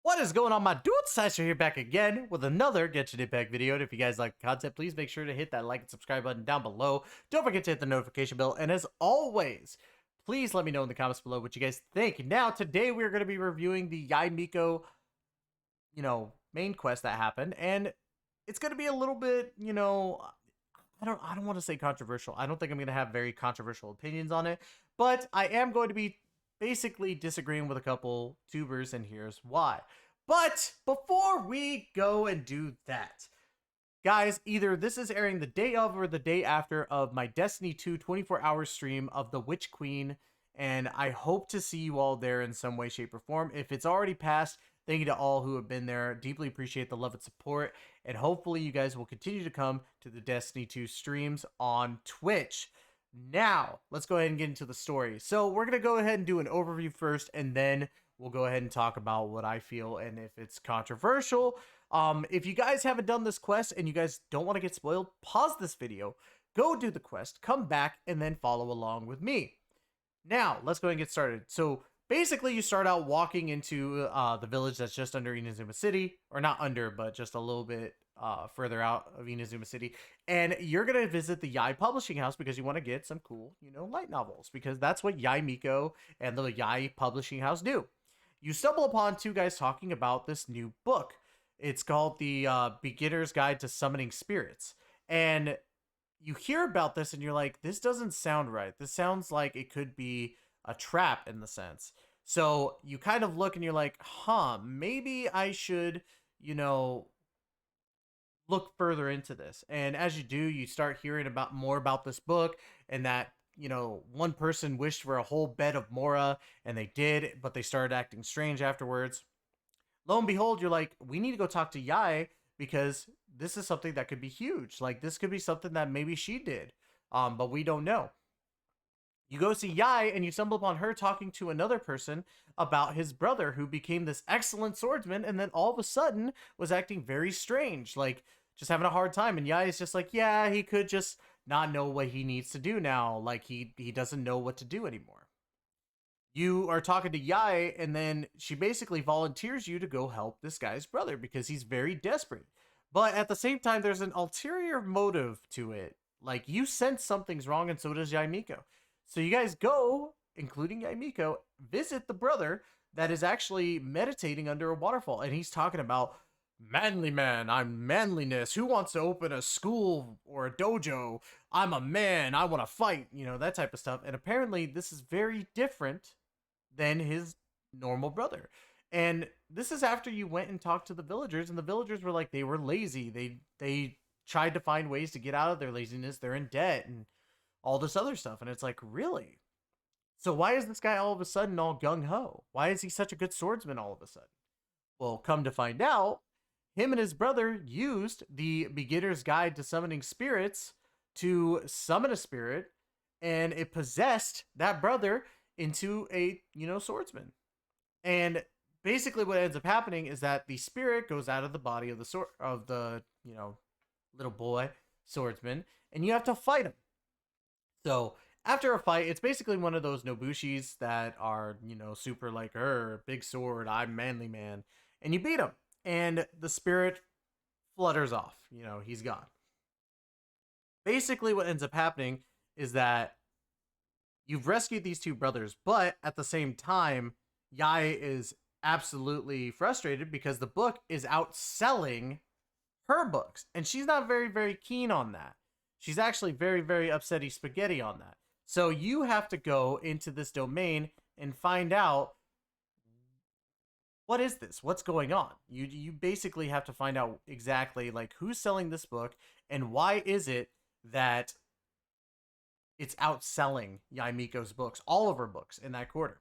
What is going on, my dudes? Tystra here, back again with another Genshin Impact video. And if you guys like the content, please make sure to hit that like and subscribe button down below. Don't forget to hit the notification bell. And as always, please let me know in the comments below what you guys think. Now, today we're going to be reviewing the Yae Miko, main quest that happened. And it's going to be a little bit, I don't want to say controversial. I don't think I'm going to have very controversial opinions on it. But I am going to be basically disagreeing with a couple tubers, and here's why. But before we go and do that, guys, either this is airing the day of or the day after of my Destiny 2 24-hour stream of the Witch Queen, and I hope to see you all there in some way, shape, or form. If it's already passed, thank you to all who have been there. Deeply appreciate the love and support, and hopefully you guys will continue to come to the Destiny 2 streams on Twitch. Now, let's go ahead and get into the story. So we're going to go ahead and do an overview first, and then we'll go ahead and talk about what I feel and if it's controversial. If you guys haven't done this quest and you guys don't want to get spoiled, pause this video, go do the quest, come back, and then follow along with me. Now, let's go ahead and get started. So basically, you start out walking into the village that's just under Inazuma City, or not under, but just a little bit further out of Inazuma City, and you're gonna visit the Yae publishing house because you want to get some cool, light novels, because that's what Yae Miko and the Yae publishing house do. You stumble upon two guys talking about this new book. It's called the Beginner's Guide to Summoning Spirits, and you hear about this and you're like, this doesn't sound right. This sounds like it could be a trap in the sense. So you kind of look and you're like, maybe I should, look further into this. And as you do, you start hearing about more about this book, and that, one person wished for a whole bed of Mora, and they did, but they started acting strange afterwards. Lo and behold, you're like, we need to go talk to Yae, because this is something that could be huge. Like, this could be something that maybe she did, but we don't know. You go see Yae, and you stumble upon her talking to another person about his brother, who became this excellent swordsman, and then all of a sudden was acting very strange, like just having a hard time. And Yae is just like, yeah, he could just not know what he needs to do now. Like, he doesn't know what to do anymore. You are talking to Yae, and then she basically volunteers you to go help this guy's brother because he's very desperate. But at the same time, there's an ulterior motive to it. Like, you sense something's wrong, and so does Yae Miko. So you guys go, including Yae Miko, visit the brother that is actually meditating under a waterfall. And he's talking about, manly man, I'm manliness. Who wants to open a school or a dojo? I'm a man. I want to fight. That type of stuff. And apparently this is very different than his normal brother. And this is after you went and talked to the villagers. And the villagers were like, they were lazy. They tried to find ways to get out of their laziness. They're in debt and all this other stuff. And it's like, really? So why is this guy all of a sudden all gung-ho? Why is he such a good swordsman all of a sudden? Well, come to find out, him and his brother used the Beginner's Guide to Summoning Spirits to summon a spirit, and it possessed that brother into a, swordsman. And basically what ends up happening is that the spirit goes out of the body of the little boy swordsman, and you have to fight him. So after a fight, it's basically one of those Nobushis that are, super like, big sword, I'm manly man. And you beat him. And the spirit flutters off. He's gone. Basically what ends up happening is that you've rescued these two brothers, but at the same time, Yae is absolutely frustrated because the book is outselling her books. And she's not very, very keen on that. She's actually very, very upsetty spaghetti on that. So you have to go into this domain and find out, what is this? What's going on? You basically have to find out exactly like who's selling this book and why is it that it's outselling Yae Miko's books, all of her books in that quarter.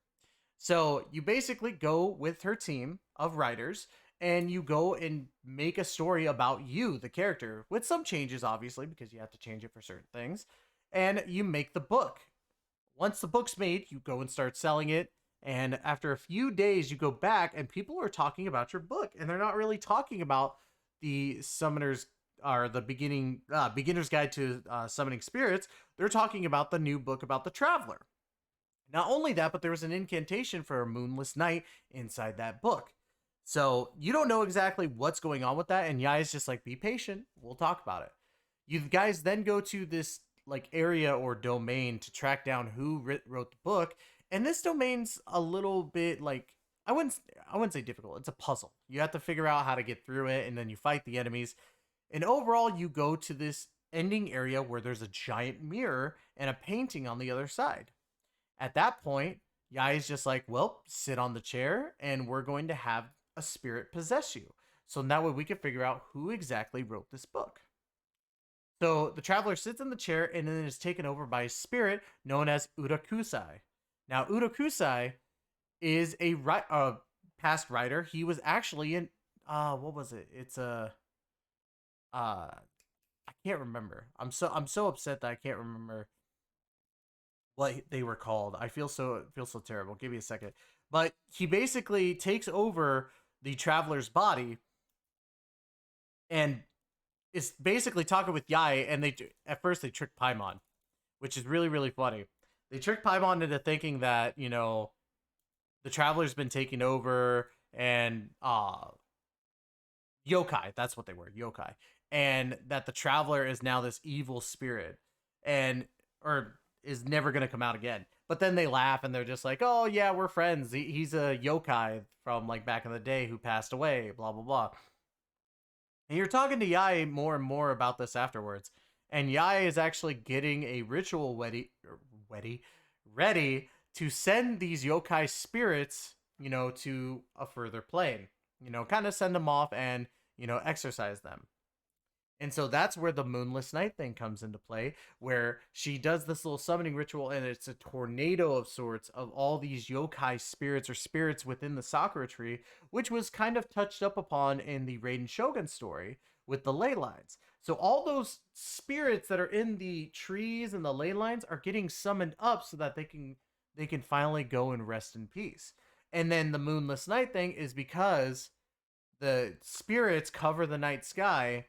So you basically go with her team of writers and you go and make a story about you, the character, with some changes, obviously, because you have to change it for certain things. And you make the book. Once the book's made, you go and start selling it. And after a few days, you go back and people are talking about your book. And they're not really talking about the Summoner's, or the Beginner's Guide to Summoning Spirits. They're talking about the new book about the Traveler. Not only that, but there was an incantation for a moonless night inside that book. So you don't know exactly what's going on with that, and Yae's just like, be patient, we'll talk about it. You guys then go to this like area or domain to track down who wrote the book, and this domain's a little bit like, I wouldn't I wouldn't say difficult. It's a puzzle. You have to figure out how to get through it, and then you fight the enemies. And overall, you go to this ending area where there's a giant mirror and a painting on the other side. At that point, Yai's just like, well, sit on the chair and we're going to have a spirit possess you. So that way we can figure out who exactly wrote this book. So the traveler sits in the chair and then is taken over by a spirit known as Urakusai. Now, Urakusai is a past writer. He was actually in, what was it? It's a, I can't remember. I'm so upset that I can't remember what they were called. I feel so terrible. Give me a second. But he basically takes over the traveler's body and is basically talking with Yae. And at first they trick Paimon, which is really really funny. They trick Paimon into thinking that the traveler's been taken over and yokai. That's what they were, yokai, and that the traveler is now this evil spirit, and or is never gonna come out again. But then they laugh and they're just like, "Oh yeah, we're friends. He's a yokai from like back in the day who passed away." Blah blah blah. And you're talking to Yae more and more about this afterwards, and Yae is actually getting a ritual ready to send these yokai spirits, to a further plane. Kind of send them off and exercise them. And so that's where the Moonless Night thing comes into play, where she does this little summoning ritual, and it's a tornado of sorts of all these yokai spirits or spirits within the Sakura tree, which was kind of touched up upon in the Raiden Shogun story with the ley lines. So all those spirits that are in the trees and the ley lines are getting summoned up so that they can finally go and rest in peace. And then the Moonless Night thing is because the spirits cover the night sky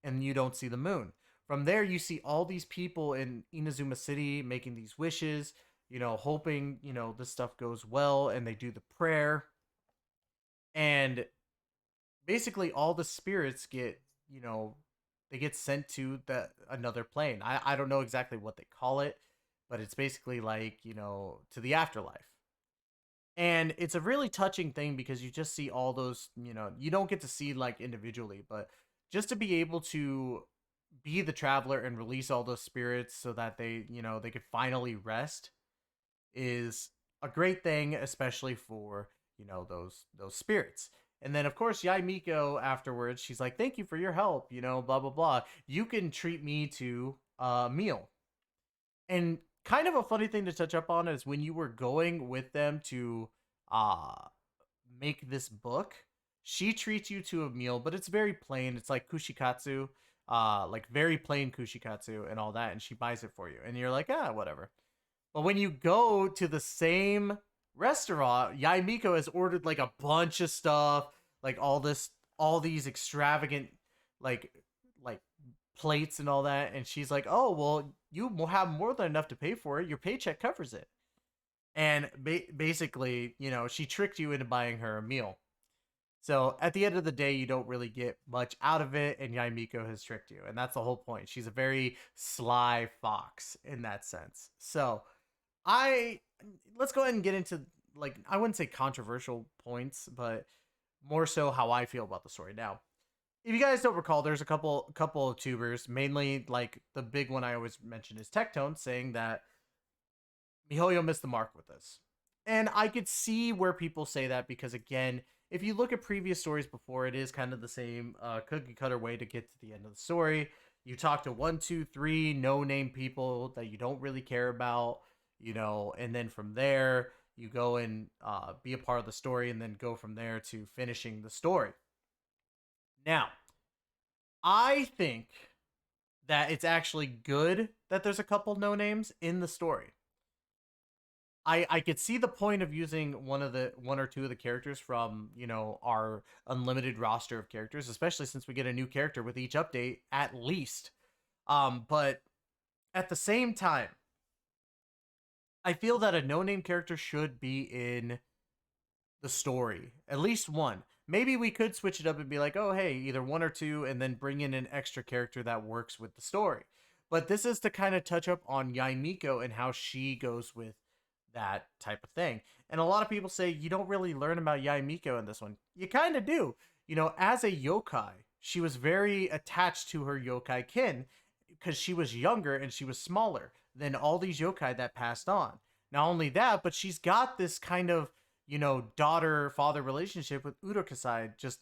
and you don't see the moon. From there, you see all these people in Inazuma City making these wishes, hoping, this stuff goes well, and they do the prayer. And basically, all the spirits they get sent to another plane. I don't know exactly what they call it, but it's basically like, to the afterlife. And it's a really touching thing because you just see all those, you don't get to see like individually, but just to be able to be the traveler and release all those spirits so that they could finally rest is a great thing, especially for, those spirits. And then of course Yae Miko afterwards, she's like, "Thank you for your help, blah blah blah. You can treat me to a meal." And kind of a funny thing to touch up on is when you were going with them to uh make this book, she treats you to a meal, but it's very plain. It's like kushikatsu, like very plain kushikatsu and all that, and she buys it for you. And you're like, "Ah, whatever." But when you go to the same restaurant, Yae Miko has ordered like a bunch of stuff, like all these extravagant like like plates and all that, and she's like, "Oh, well, you will have more than enough to pay for it. Your paycheck covers it." And basically, she tricked you into buying her a meal. So at the end of the day, you don't really get much out of it, and Yae Miko has tricked you, and that's the whole point. She's a very sly fox in that sense. So I let's go ahead and get into, like, I wouldn't say controversial points, but more so how I feel about the story. Now, if you guys don't recall, there's a couple of tubers, mainly like the big one I always mention is Tectone, saying that MiHoYo missed the mark with this. And I could see where people say that because, again, if you look at previous stories before, it is kind of the same cookie cutter way to get to the end of the story. You talk to one, two, three no name people that you don't really care about, and then from there, you go and be a part of the story and then go from there to finishing the story. Now, I think that it's actually good that there's a couple no names in the story. I could see the point of using one or two of the characters from, our unlimited roster of characters, especially since we get a new character with each update at least. But at the same time, I feel that a no-name character should be in the story, at least one. maybe we could switch it up and be like, oh, hey, either one or two, and then bring in an extra character that works with the story. But this is to kind of touch up on Yae Miko and how she goes with that type of thing. And a lot of people say you don't really learn about Yae Miko in this one. You kind of do. You know, as a yokai, she was very attached to her yokai kin because she was younger and she was smaller than all these yokai that passed on. Not only that, but she's got this kind of, you know, daughter father relationship with Urukasai just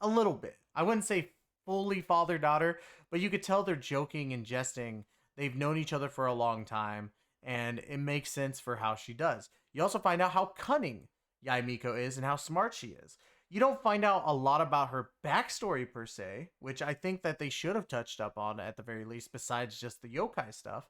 a little bit. I wouldn't say fully father daughter, but you could tell they're joking and jesting. They've known each other for a long time, and it makes sense for how she does. You also find out how cunning Yae Miko is and how smart she is. You don't find out a lot about her backstory per se, which I think that they should have touched up on at the very least, besides just the yokai stuff.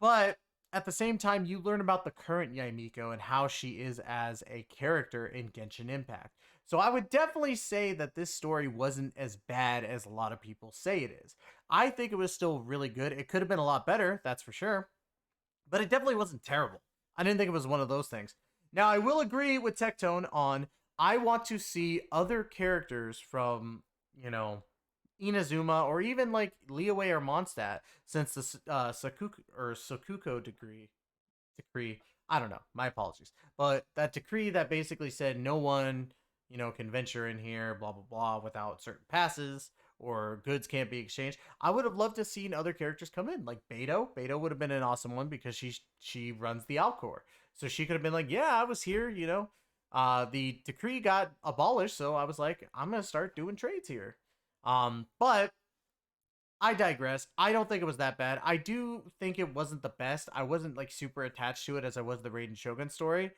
But at the same time, you learn about the current Yae Miko and how she is as a character in Genshin Impact. So I would definitely say that this story wasn't as bad as a lot of people say it is. I think it was still really good. It could have been a lot better, that's for sure. But it definitely wasn't terrible. I didn't think it was one of those things. Now, I will agree with Tectone on I want to see other characters from, you know, Inazuma or even like Liyue or Mondstadt since the Sakuko decree. I don't know. My apologies. But that decree that basically said no one, you know, can venture in here, blah, blah, blah, without certain passes or goods can't be exchanged. I would have loved to seen other characters come in, like Beto. Beto would have been an awesome one because she runs the Alcor. So she could have been like, yeah, I was here, you know. The decree got abolished, so I was like, I'm gonna start doing trades here. But I digress. I don't think it was that bad. I do think it wasn't the best. I wasn't like super attached to it as I was the Raiden Shogun story.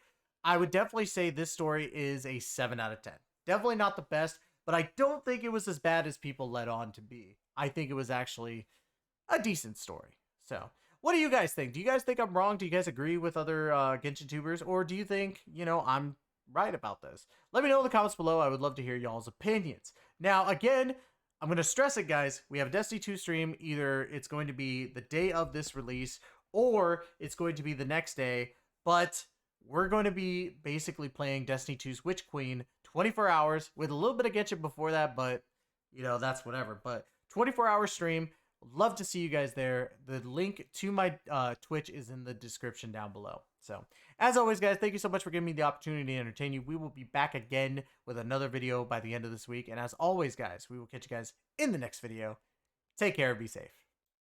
I would definitely say this story is a 7 out of 10. Definitely not the best, but I don't think it was as bad as people led on to be. I think it was actually a decent story. So, what do you guys think? Do you guys think I'm wrong? Do you guys agree with other Genshin tubers? Or do you think, you know, I'm right about this? Let me know in the comments below. I would love to hear y'all's opinions. Now, again, I'm going to stress it, guys. We have a Destiny 2 stream. Either it's going to be the day of this release or it's going to be the next day. But we're going to be basically playing Destiny 2's Witch Queen 24 hours with a little bit of Genshin before that. But, you know, that's whatever. But 24-hour stream. Love to see you guys there. The link to my Twitch is in the description down below. So, as always, guys, thank you so much for giving me the opportunity to entertain you. We will be back again with another video by the end of this week. And as always, guys, we will catch you guys in the next video. Take care and be safe.